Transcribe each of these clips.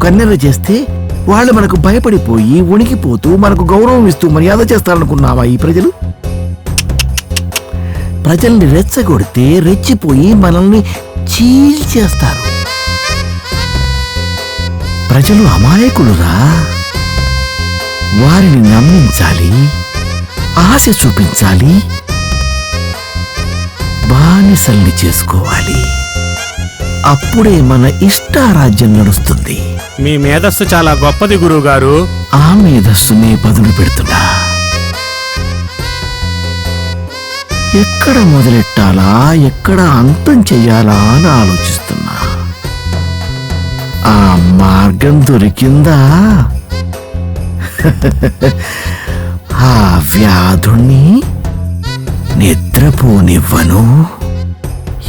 కన్నెర చేస్తే వాళ్ళు మనకు భయపడిపోయి ఉనికిపోతూ మనకు గౌరవం ఇస్తూ మర్యాద చేస్తారనుకున్నావా ఈ ప్రజలు? ప్రజల్ని రెచ్చగొడితే రెచ్చిపోయి మనల్ని చీల్చేస్తారు. ప్రజలు అమాయకులురా. వారిని నమ్మించాలి, ఆశ చూపించాలి, బానిసల్ని చేసుకోవాలి. అప్పుడే మన ఇష్టారాజ్యం నడుస్తుంది. మీ మేధస్సు చాలా గొప్పది గురువుగారు. ఆ మేధస్సునే పదులు పెడుతున్నా. ఎక్కడ మొదలెట్టాలా, ఎక్కడ అంతం చెయ్యాలా అని ఆలోచిస్తున్నా. ఆ మార్గం దొరికిందా? ఆ వ్యాధుణ్ణి నిద్రపోనివ్వను,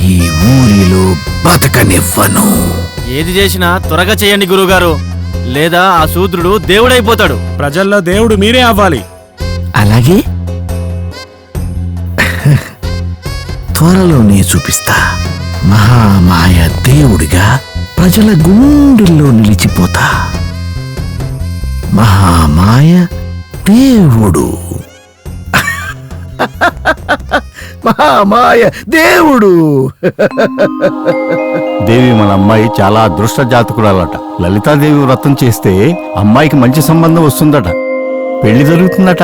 ఈ ఊరిలో బతకనివ్వను. ఏది చేసినా త్వరగా చేయండి గురువుగారు, లేదా ఆ శూద్రుడు దేవుడైపోతాడు. ప్రజల్లో దేవుడు మీరే అవ్వాలి. అలాగే త్వరలోనే చూపిస్తా. మహామాయ దేవుడిగా ప్రజల గుండెల్లో నిలిచిపోతా. మహామాయ దేవుడు. మహామాయ దేవుడు. దేవి, మన అమ్మాయి చాలా అదృష్ట జాతకురాలట. లలితాదేవి వ్రతం చేస్తే అమ్మాయికి మంచి సంబంధం వస్తుందట, పెళ్లి జరుగుతుందట.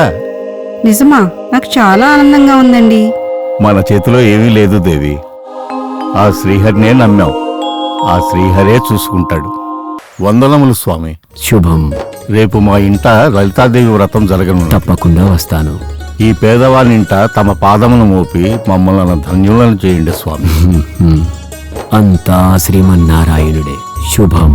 నిజమా? నాకు చాలా ఆనందంగా ఉందండి. మన చేతిలో ఏమీ లేదు దేవి. ఆ శ్రీహరినే నమ్మాం, ఆ శ్రీహరే చూసుకుంటాడు. వందనములు స్వామి. శుభం. రేపు మా ఇంట లలితాదేవి వ్రతం జరగనుంది. తప్పకుండా వస్తాను. ఈ పేదవాళ్ళింట తమ పాదమును మోపి మమ్మల్ని ధన్యులను చేయండి స్వామి. అంతా శ్రీమన్నారాయణుడే. శుభం.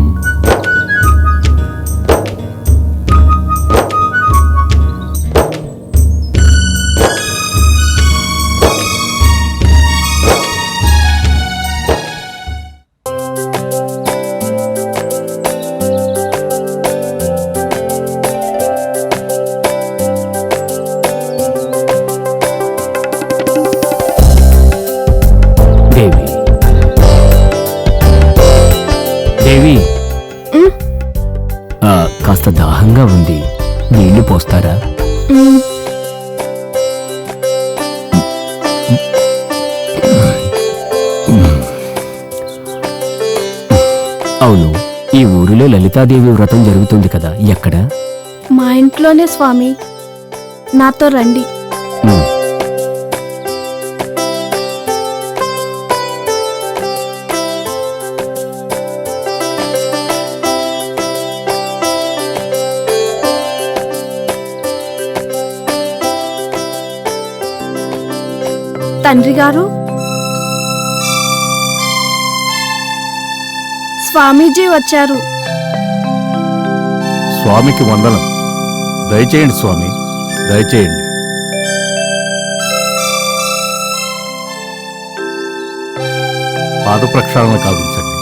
దేవి, దేవి, కాస్త దాహంగా ఉంది, నీళ్లు పోస్తారా? అవును, ఈ ఊరిలో లలితాదేవి వ్రతం జరుగుతుంది కదా, ఎక్కడ? మా ఇంట్లోనే స్వామి, నాతో రండి. తండ్రి గారు, స్వామీజీ వచ్చారు. స్వామికి వందనం. దయచేయండి స్వామి, దయచేయండి. పాద ప్రక్షాళన కావించండి.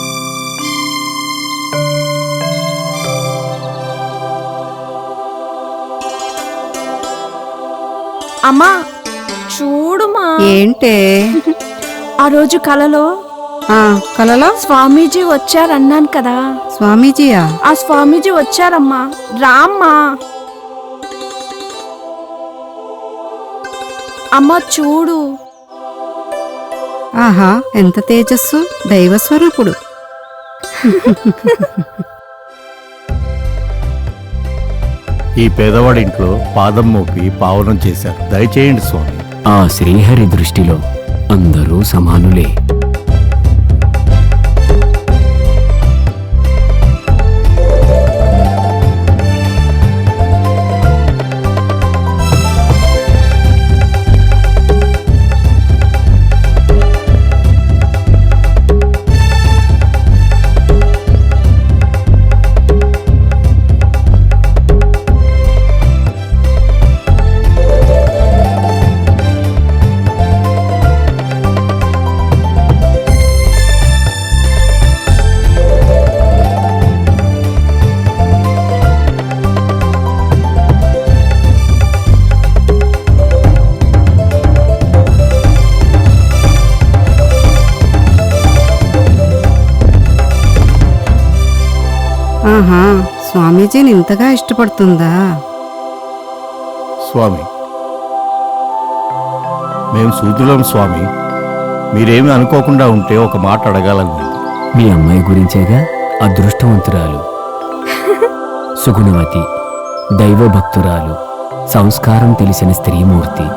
అమ్మా చూడుమా. ఏంటే? ఆ రోజు కలలో కలలో స్వామీజీ వచ్చారన్నాను కదా. స్వామీజీయా? ఆ స్వామీజీ వచ్చారమ్మా, రామ్మా. అమ్మా చూడు. ఆహా, ఎంత తేజస్సు! దైవస్వరూపుడు. ఈ పేదవాడింట్లో పాదం మోపి పావనం చేశారు. దయచేయండి స్వామి. ఆ శ్రీహరి దృష్టిలో అందరూ సమానులే. ఆహా, స్వామీజీని ఇంతగా ఇష్టపడుతుందా? స్వామి, మేము సూదులం స్వామి. మీరేమీ అనుకోకుండా ఉంటే ఒక మాట అడగాలని. మీ అమ్మాయి గురించేగా? అదృష్టవంతురాలు, సుగుణవతి, దైవభక్తురాలు, సంస్కారం తెలిసిన స్త్రీమూర్తి.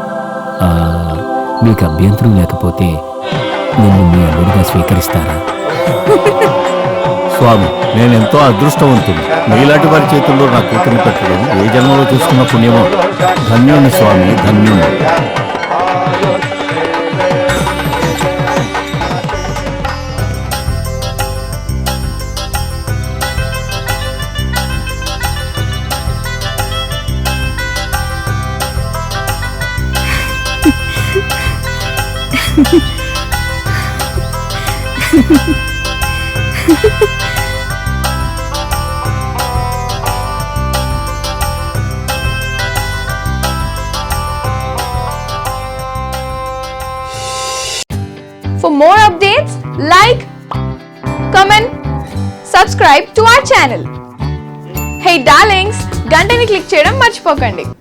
మీకు అభ్యంతరం లేకపోతే నిన్ను మీ అల్లుడిగా స్వీకరిస్తారా? స్వామి, నేనెంతో అదృష్టవంతుడు. మీలాంటి వారి చేతుల్లో నా కూతురు పెట్టడం ఏ జన్మలో చూసుకున్న పుణ్యమో. ధన్యుని స్వామి, ధన్యుని. For more updates, like, comment, subscribe to our channel. Hey darlings, గంటని click చేయడం మర్చిపోకండి.